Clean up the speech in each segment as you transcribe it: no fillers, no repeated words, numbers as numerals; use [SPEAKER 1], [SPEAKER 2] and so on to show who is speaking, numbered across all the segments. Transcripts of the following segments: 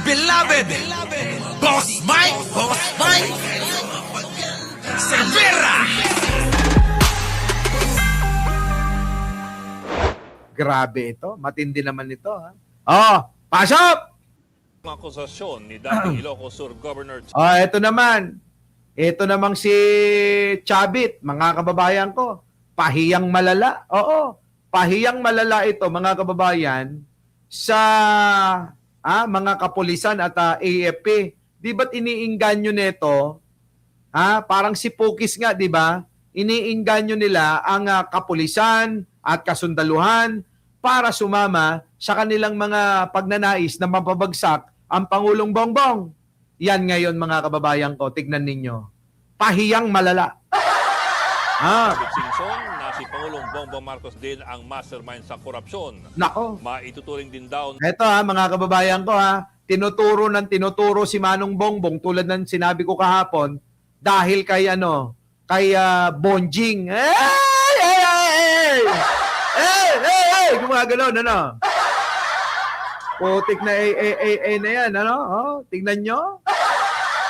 [SPEAKER 1] beloved, Boss Mike, Cervera.
[SPEAKER 2] Grabe ito. Matindi naman ito. Ha? Oh, pasok!
[SPEAKER 3] Akusasyon ni dating Ilocos Sur Governor
[SPEAKER 2] Oh, ito naman. Ito namang si Chavit, mga kababayan ko. Pahiyang malala. Oo, pahiyang malala ito, mga kababayan, sa mga kapulisan at AFP. Di ba't iniingganyo nito? Parang si Pukis nga, di ba? Iniingganyo nila ang kapulisan at kasundaluhan para sumama sa kanilang mga pagnanais na mapabagsak ang Pangulong Bongbong. Yan ngayon, mga kababayan ko, tignan ninyo. Pahiyang malala.
[SPEAKER 3] David Singson na si Pangulong Bongbong Marcos din ang mastermind sa korupsyon.
[SPEAKER 2] Nako.
[SPEAKER 3] Maituturing din daw
[SPEAKER 2] Eto mga kababayan ko tinuturo si Manong Bongbong tulad ng sinabi ko kahapon dahil kay Bonjing. Gumagalaw Putik na na yan, tingnan nyo.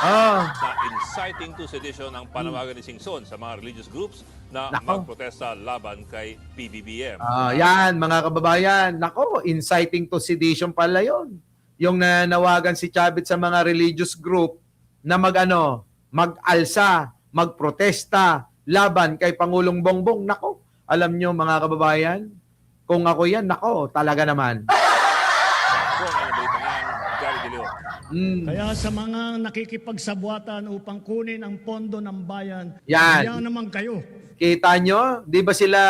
[SPEAKER 3] na inciting to sedition ang panawagan ni Singson sa mga religious groups na
[SPEAKER 2] Nako.
[SPEAKER 3] magprotesta laban kay PBBM.
[SPEAKER 2] Yan, mga kababayan. Nako, inciting to sedition pala yon. Yung nanawagan si Chavit sa mga religious group na mag-alsa, magprotesta laban kay Pangulong Bongbong. Nako, alam nyo mga kababayan, kung ako yan, nako, talaga naman.
[SPEAKER 3] Kung ano balita yan, Gary De Leon.
[SPEAKER 4] Kaya sa mga nakikipagsabwatan upang kunin ang pondo ng bayan,
[SPEAKER 2] Yan.
[SPEAKER 4] kaya naman kayo.
[SPEAKER 2] Kita nyo? Di ba sila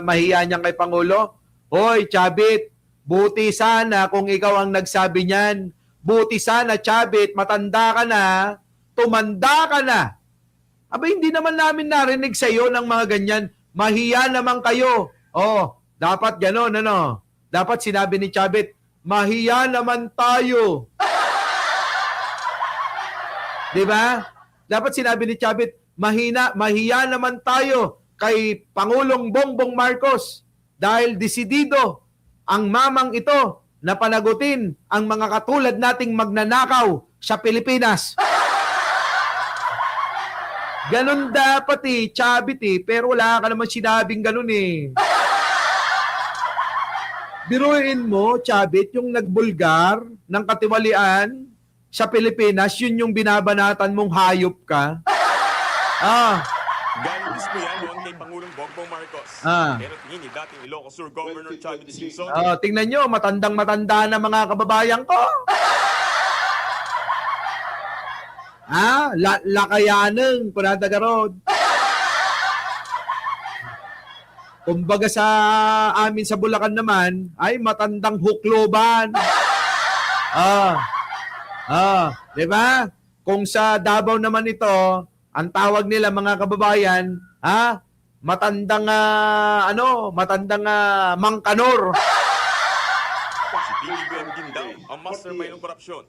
[SPEAKER 2] mahiya niyan kay Pangulo? Hoy, Chavit, buti sana kung ikaw ang nagsabi niyan. Buti sana, Chavit, matanda ka na, tumanda ka na. Aba, hindi naman namin narinig sa iyo ng mga ganyan. Mahiya naman kayo. Dapat gano'n, Dapat sinabi ni Chavit, mahiya naman tayo. Di ba? Dapat sinabi ni Chavit, mahiya naman tayo kay Pangulong Bongbong Marcos dahil desidido ang mamang ito na panagutin ang mga katulad nating magnanakaw sa Pilipinas. Ganon dapat Chavit pero wala ka naman sinabing ganon Biruin mo, Chavit, yung nagbulgar ng katiwalian sa Pilipinas, yun yung binabanatan mong hayop ka.
[SPEAKER 5] Galing mismo yan yung kay Pangulong Bongbong Marcos. Pero tingin ni dating Ilocos Sur Governor Chavit Singson.
[SPEAKER 2] Tingnan nyo, matandang-matanda na mga kababayan ko. Lakayaneng, Punadagarod. Kumbaga sa amin sa Bulacan naman, ay matandang hukloban. Di ba? Kung sa Davao naman ito, ang tawag nila mga kababayan, matandang mangkanor.
[SPEAKER 5] Si PBBM din daw ang mastermind ng korupsyon.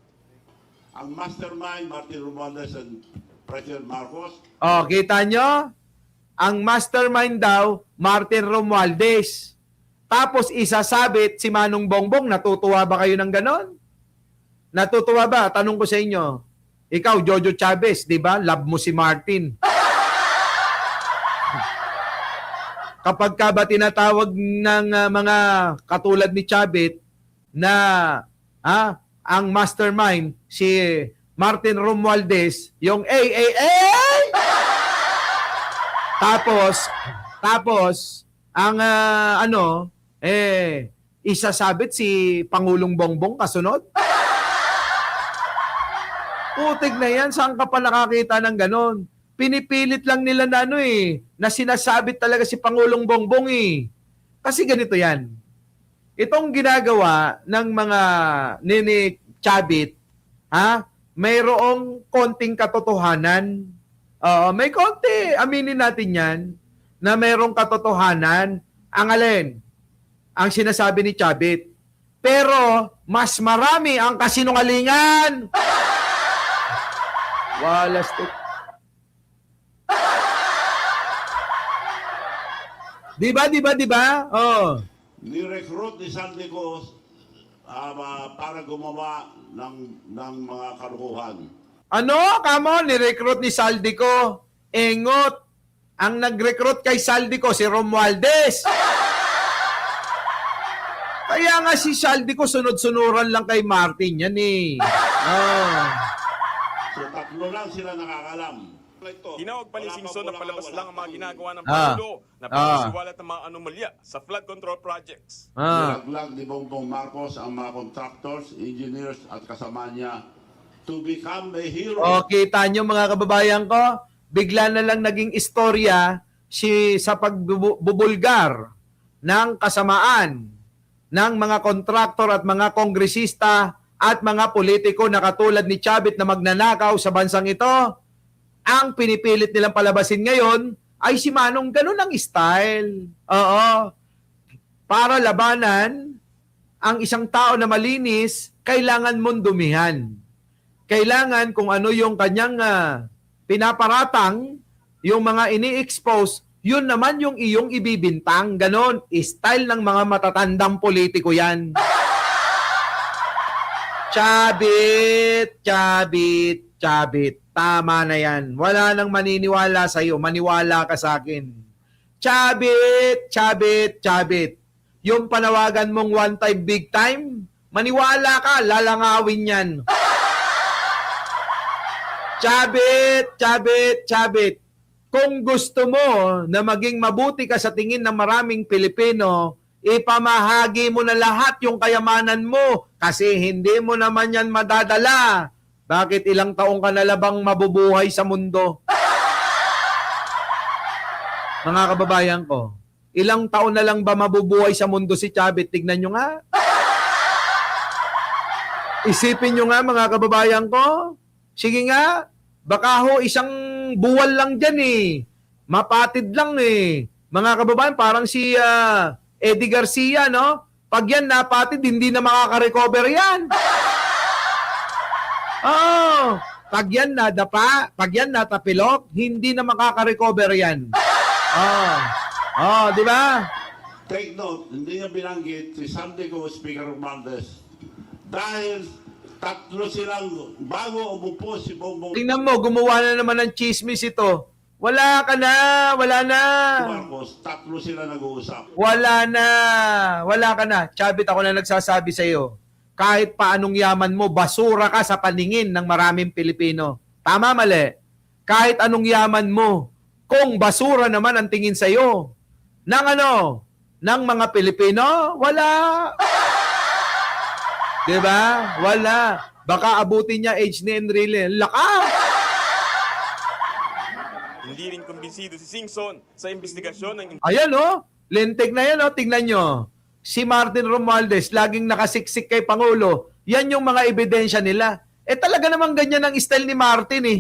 [SPEAKER 6] Ang mastermind, Martin Romualdez and President Marcos.
[SPEAKER 2] Kita nyo? Ang mastermind daw, Martin Romualdez. Tapos isasabit si Manong Bongbong, natutuwa ba kayo ng ganon? Natutuwa ba? Tanong ko sa inyo. Ikaw, Jojo Chavez, di ba? Love mo si Martin. Kapag ka ba tinatawag ng mga katulad ni Chavez na ang mastermind, si Martin Romualdez, yung Tapos ang isasabit si Pangulong Bongbong kasunod. Putik na yan, saan ka pa nakakita ng ganon? Pinipilit lang nila na sinasabit talaga si Pangulong Bongbong Kasi ganito yan. Itong ginagawa ng mga ni Chavit, mayroong konting katotohanan. May konti, aminin natin yan, na mayroong katotohanan. Ang alin? Ang sinasabi ni Chavit. Pero, mas marami ang kasinungalingan. Walas to. Di ba?
[SPEAKER 6] Ni-recruit ni Santiago para gumawa ng mga kalukuhan.
[SPEAKER 2] Ano? Kamo, ni-recruit ni Saldico. Engot. Ang nag-recruit kay Saldico, si Romualdez. Kaya nga si Saldico, sunod-sunuran lang kay Martin. Yan eh. Oh.
[SPEAKER 6] So tatlo lang sila nakakalam.
[SPEAKER 5] Tinawag pa ni Singson na palabas lang ang mga ginagawa ng
[SPEAKER 2] Ah.
[SPEAKER 5] Pangulo na pagsiwalat ng mga anomalya sa flood control projects.
[SPEAKER 6] Nilaglag ni Bongbong Marcos ang mga contractors, engineers at kasama niya to become a hero.
[SPEAKER 2] O, kita nyo mga kababayan ko, bigla na lang naging istorya sa pagbubulgar ng kasamaan ng mga kontraktor at mga kongresista at mga politiko na katulad ni Chavit na magnanakaw sa bansang ito. Ang pinipilit nilang palabasin ngayon ay si Manong ganun ang style. Oo. Para labanan ang isang tao na malinis, kailangan mong dumihan. Kailangan kung ano yung kanyang pinaparatang, yung mga ini-expose, yun naman yung iyong ibibintang. Ganon, style ng mga matatandang politiko yan. Chabit, Chabit, Chabit. Tama na yan. Wala nang maniniwala sa iyo. Maniwala ka sa akin. Chabit, Chabit, Chabit. Yung panawagan mong one time, big time, maniwala ka, lalangawin yan. Chabit, Chabit, Chabit. Kung gusto mo na maging mabuti ka sa tingin ng maraming Pilipino, ipamahagi mo na lahat yung kayamanan mo kasi hindi mo naman yan madadala. Bakit ilang taong ka na labang mabubuhay sa mundo? Mga kababayan ko, ilang taon na lang ba mabubuhay sa mundo si Chavit? Tignan nyo nga. Isipin nyo nga mga kababayan ko. Sige nga, baka ho isang buwal lang dyan eh. Mapatid lang eh. Mga kababayan, parang si Eddie Garcia, no? Pag yan napatid, hindi na makaka-recover yan. Oh, pag yan nadapa, pag yan natapilok, hindi na makaka-recover yan. Di ba?
[SPEAKER 6] Take note, hindi niya binanggit si Santiago Speaker Romualdez. Dahil tatlo silang bago umupo si Bongbong
[SPEAKER 2] Tingnan mo, gumawa na naman ng chismis ito. Wala ka na, wala na.
[SPEAKER 6] Marcos, tatlo sila nag-uusap.
[SPEAKER 2] Wala na, wala ka na. Chavit, ako na nagsasabi sa iyo. Kahit paanong yaman mo, basura ka sa paningin ng maraming Pilipino. Tama, mali? Kahit anong yaman mo, kung basura naman ang tingin sa iyo, ng mga Pilipino, wala. Diba? Wala. Baka abutin niya age ni Enrile. Laka!
[SPEAKER 5] Hindi rin kumbinsido si Singson sa investigasyon ng
[SPEAKER 2] Ayan lintik na yan tingnan nyo. Si Martin Romualdez, laging nakasiksik kay Pangulo. Yan yung mga ebidensya nila. Talaga namang ganyan ang style ni Martin eh.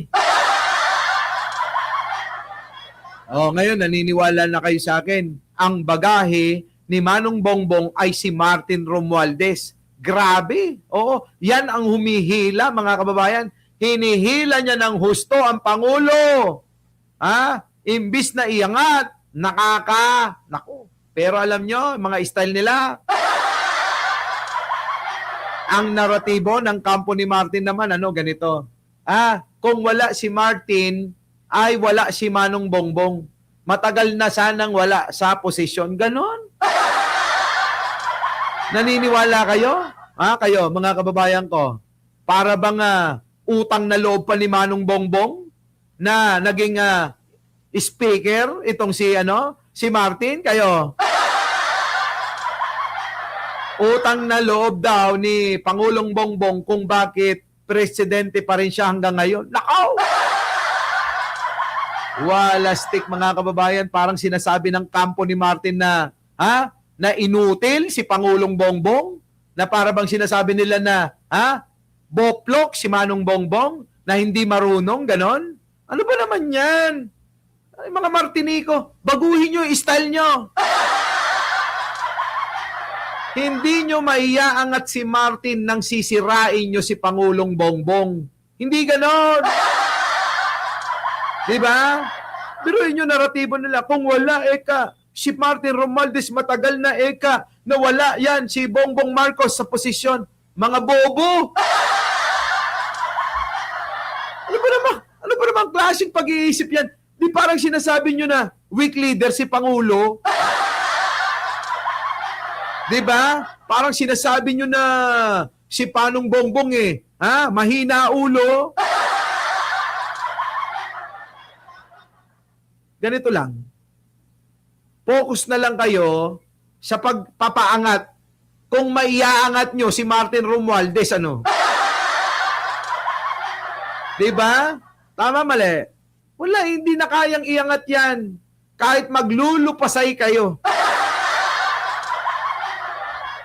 [SPEAKER 2] Ngayon, naniniwala na kayo sa akin. Ang bagahe ni Manong Bongbong ay si Martin Romualdez. Grabe. Oo, yan ang humihila, mga kababayan. Hinihila niya ng husto ang Pangulo. Imbis na iangat, naku. Pero alam nyo, mga style nila, ang naratibo ng kampo ni Martin naman, ganito. Kung wala si Martin, ay wala si Manong Bongbong. Matagal na sanang wala sa posisyon. Ganon. Naniniwala kayo? Kayo, mga kababayan ko, para bang utang na loob pa ni Manong Bongbong na naging speaker itong si Martin? Kayo? Utang na loob daw ni Pangulong Bongbong kung bakit presidente pa rin siya hanggang ngayon. Nakaw! Walastik, mga kababayan, parang sinasabi ng kampo ni Martin na na inutil si Pangulong Bongbong, na para bang sinasabi nila na boplok si Manong Bongbong, na hindi marunong, ganon. Ano ba naman yan? Ay, mga Martinico, baguhin nyo yung style nyo. Hindi nyo maiyaangat si Martin nang sisirain nyo si Pangulong Bongbong. Hindi ganon. Diba? Pero yun yung naratibo nila. Kung wala, si Martin Romualdez matagal na nawala yan si Bongbong Marcos sa posisyon. Mga bobo! Ano ba naman klaseng pag-iisip yan? Di parang sinasabi nyo na weak leader si Pangulo? Di ba? Parang sinasabi nyo na si Panong Bongbong mahina ulo. Ganito lang. Focus na lang kayo sa pagpapaangat. Kung maiaangat nyo si Martin Romualdez, ano? Diba? Tama, mali? Wala, hindi na kayang iangat yan. Kahit maglulupasay kayo.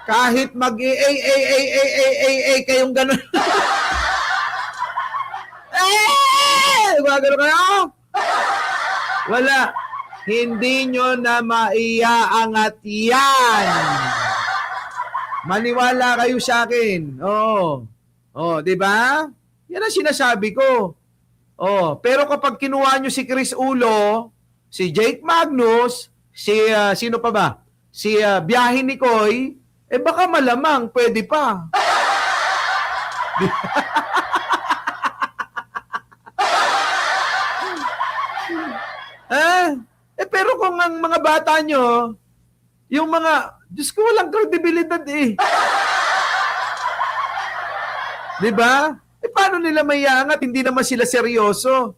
[SPEAKER 2] Kahit kayong gano'n. Gano'n kayo? Wala. Hindi nyo na maiaangat yan. Maniwala kayo sa akin. Oo. Oh, 'di ba? Yan ang sinasabi ko. Oh, pero kapag kinuha nyo si Chris Ulo, si Jake Magnus, sino pa ba? Si Biyahe ni Koy, baka malamang pwede pa. Pero kung ang mga bata nyo, yung mga, Diyos ko, walang kredibilidad Diba? Paano nila maiangat? Hindi naman sila seryoso.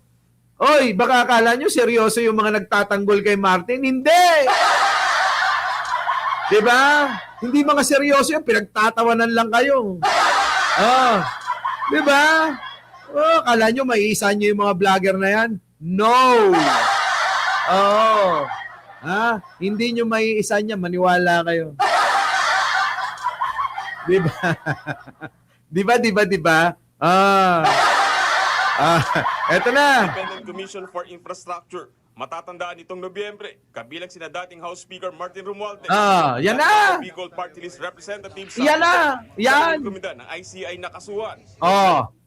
[SPEAKER 2] Oy, baka akala nyo seryoso yung mga nagtatanggol kay Martin? Hindi! Diba? Hindi mga seryoso yung pinagtatawanan lang kayo. Oh. Diba? Oh, akala nyo maiisa nyo yung mga vlogger na yan? No! Oh. Hindi nyo maiisa niya, maniwala kayo. Diba? Eto na.
[SPEAKER 5] Independent Commission for Infrastructure. Matatandaan itong Nobyembre, kabilang sina dating House Speaker Martin Romualdez.
[SPEAKER 2] Yan na.
[SPEAKER 5] Bicol Party List Representative
[SPEAKER 2] Yan na. Yan.
[SPEAKER 5] Ng ICI nakasuhan.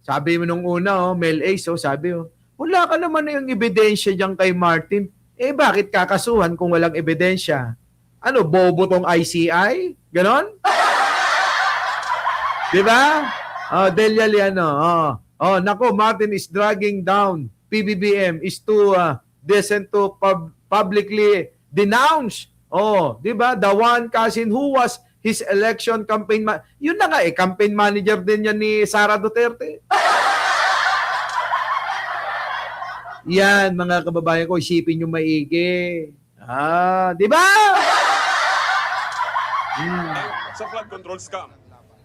[SPEAKER 2] Sabi mo nung una, Mel Ace, sabi, wala ka naman na yung ebidensya dyan kay Martin. Bakit kakasuhan kung walang ebidensya? Ano, bobo tong ICI? Ganon? Diba? Delia Liano. Nako, Martin is dragging down PBBM is too decent to publicly denounce. Diba? The one cousin who was his election campaign yun na nga campaign manager din yan ni Sara Duterte. Yan, mga kababayan ko, isipin nyo maigi. Di ba?
[SPEAKER 5] Sa flood control scam.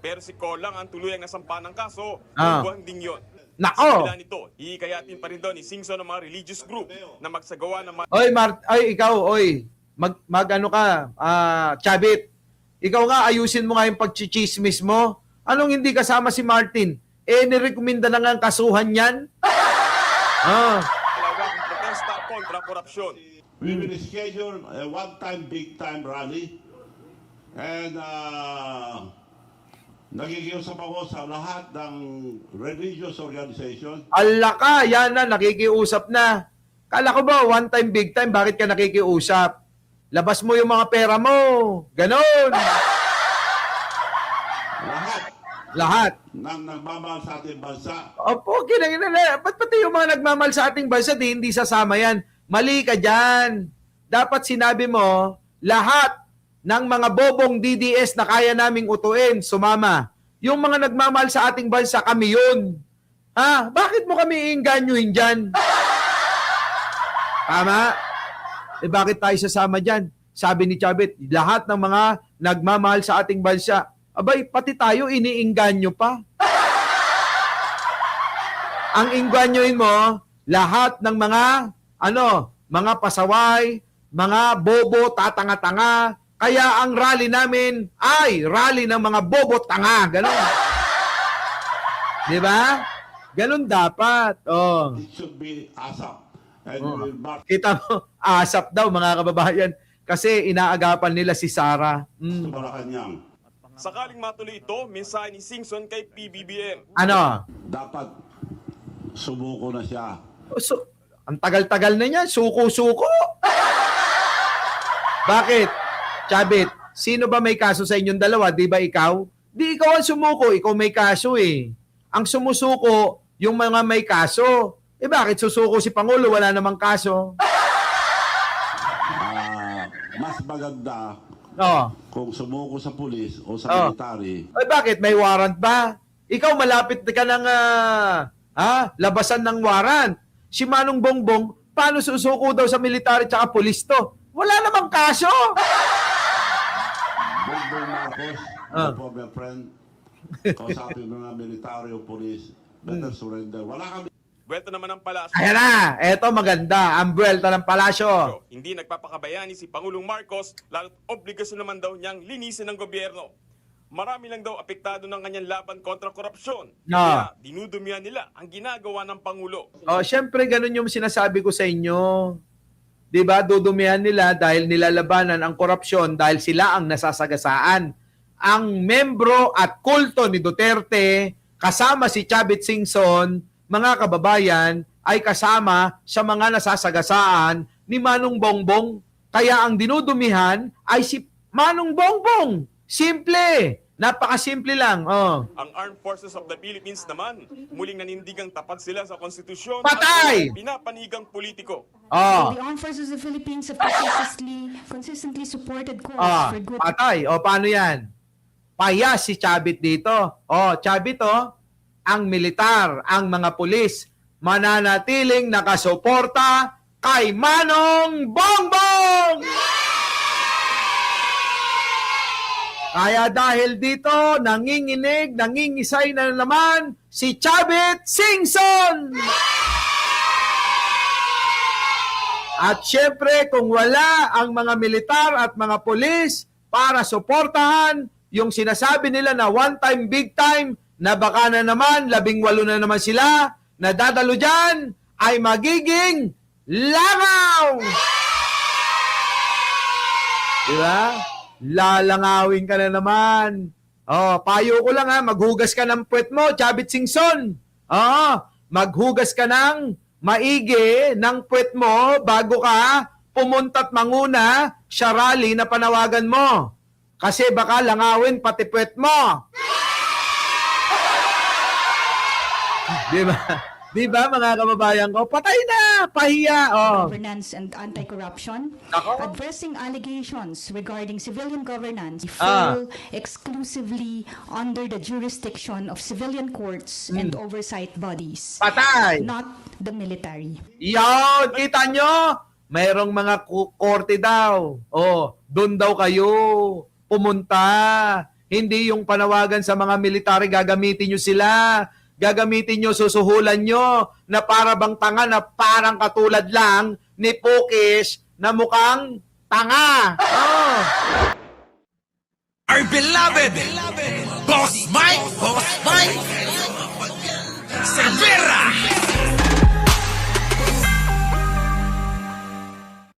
[SPEAKER 5] Pero si Ko lang ang tuluyang nasampa ng kaso. Buwang din yun.
[SPEAKER 2] Nako!
[SPEAKER 5] Sa nito, hihikayatin pa rin doon ni Singson ng mga religious group na magsagawa ng
[SPEAKER 2] mag-ano ka, Chabit. Ikaw nga, ayusin mo nga yung pagchichismis mo. Anong hindi kasama si Martin? Nirekomenda na nga ang kasuhan yan?
[SPEAKER 5] Protesta kontra korupsyon.
[SPEAKER 6] We will schedule a one-time, big-time rally. And nakikiusap ako sa lahat ng religious organization.
[SPEAKER 2] Ala ka, yan na, nakikiusap na. Kala ko ba, one time, big time, bakit ka nakikiusap? Labas mo yung mga pera mo. Ganon. Lahat.
[SPEAKER 6] Nang nagmamahal sa ating bansa.
[SPEAKER 2] Opo, kinangina. Ba't pati yung mga nagmamahal sa ating bansa, hindi sasama yan? Mali ka dyan. Dapat sinabi mo, lahat ng mga bobong DDS na kaya naming utuin, sumama. Yung mga nagmamahal sa ating bansa, kami yun. Bakit mo kami iinganyohin dyan? Tama? Bakit tayo sasama dyan? Sabi ni Chabit, lahat ng mga nagmamahal sa ating bansa, abay, pati tayo iniinganyo pa. Ang inganyohin mo, lahat ng mga pasaway, mga bobo, tatanga-tanga. Kaya ang rally namin ay rally ng mga bobo, tanga. Ganon. Di ba? Ganon dapat.
[SPEAKER 6] It should be ASAP. And
[SPEAKER 2] Kita mo, ASAP daw mga kababayan. Kasi inaagapan nila si Sara.
[SPEAKER 6] Malacanang.
[SPEAKER 5] Sakaling matuloy ito, mensahe ni Singson kay PBBM.
[SPEAKER 2] Ano?
[SPEAKER 6] Dapat sumuko na siya.
[SPEAKER 2] Ang tagal-tagal na niya, suko-suko. Bakit? Chabit, Sino ba may kaso sa inyong dalawa? Di ba ikaw? Di ikaw ang sumuko, ikaw may kaso eh. Ang sumusuko, yung mga may kaso. Eh bakit susuko si Pangulo, wala namang kaso?
[SPEAKER 6] Mas maganda
[SPEAKER 2] Oh.
[SPEAKER 6] kung sumuko sa pulis o sa
[SPEAKER 2] Oh.
[SPEAKER 6] military.
[SPEAKER 2] Ay bakit? May warrant ba? Ikaw malapit ka ng labasan ng warrant. Si Manong Bongbong, paano susuko daw sa military tsaka pulis to? Wala namang kaso.
[SPEAKER 6] Bongbong Marcos,
[SPEAKER 2] Ah.
[SPEAKER 6] po, my friend, kausapin mo na military o pulis, better surrender. Wala kami.
[SPEAKER 5] Buwelta naman ang palasyo.
[SPEAKER 2] Ayan na, eto maganda. Ang buwelta ng palasyo.
[SPEAKER 5] Hindi nagpapakabayani si Pangulong Marcos, lalo't obligasyon naman daw niyang linisin ng gobyerno. Marami lang daw apektado ng kanyang laban kontra korupsyon.
[SPEAKER 2] No.
[SPEAKER 5] Kaya dinudumihan nila ang ginagawa ng Pangulo.
[SPEAKER 2] Oh, syempre ganun yung sinasabi ko sa inyo. 'Di ba? Dudumihan nila dahil nilalabanan ang korupsyon dahil sila ang nasasagasaan. Ang membro at kulto ni Duterte kasama si Chavit Singson, mga kababayan, ay kasama sa mga nasasagasaan ni Manong Bongbong. Kaya ang dinudumihan ay si Manong Bongbong. Simple. Napakasimple lang. Oh.
[SPEAKER 5] Ang Armed Forces of the Philippines naman, muling nanindigang tapat sila sa konstitusyon
[SPEAKER 2] Patay!
[SPEAKER 5] at pinapanigang politiko.
[SPEAKER 2] Oh.
[SPEAKER 7] The Armed Forces of the Philippines have consistently supported cause for good.
[SPEAKER 2] Patay. O, paano yan? Payas si Chavit dito. O, Chavit, ang militar, ang mga pulis, mananatiling nakasuporta kay Manong Bongbong! Kaya dahil dito, nanginginig, nangingisay na naman si Chavit Singson! At syempre, kung wala ang mga militar at mga pulis para suportahan yung sinasabi nila na one time, big time, na baka na naman, 18 na naman sila, na dadalo dyan, ay magiging langaw! Diba? Lalangawin ka na naman. Oh, payo ko lang maghugas ka ng puwet mo, Chavit Singson. Maghugas ka ng maigi ng puwet mo bago ka pumunta't manguna sa rally na panawagan mo. Kasi baka langawin pati puwet mo. Di ba? Di ba mga kababayan ko? Patay na! Pahiya! Oh.
[SPEAKER 7] Governance and anti-corruption,
[SPEAKER 2] Nako.
[SPEAKER 7] addressing allegations regarding civilian governance fall exclusively under the jurisdiction of civilian courts and oversight bodies,
[SPEAKER 2] Patay!
[SPEAKER 7] not the military.
[SPEAKER 2] Yan! Kita nyo? Mayroong mga korte daw. Oh, doon daw kayo pumunta. Hindi yung panawagan sa mga military, gagamitin nyo sila. Gagamitin nyo, susuhulan nyo na para bang tanga na parang katulad lang ni Pukis na mukhang tanga. Oh.
[SPEAKER 1] Our beloved Boss Mike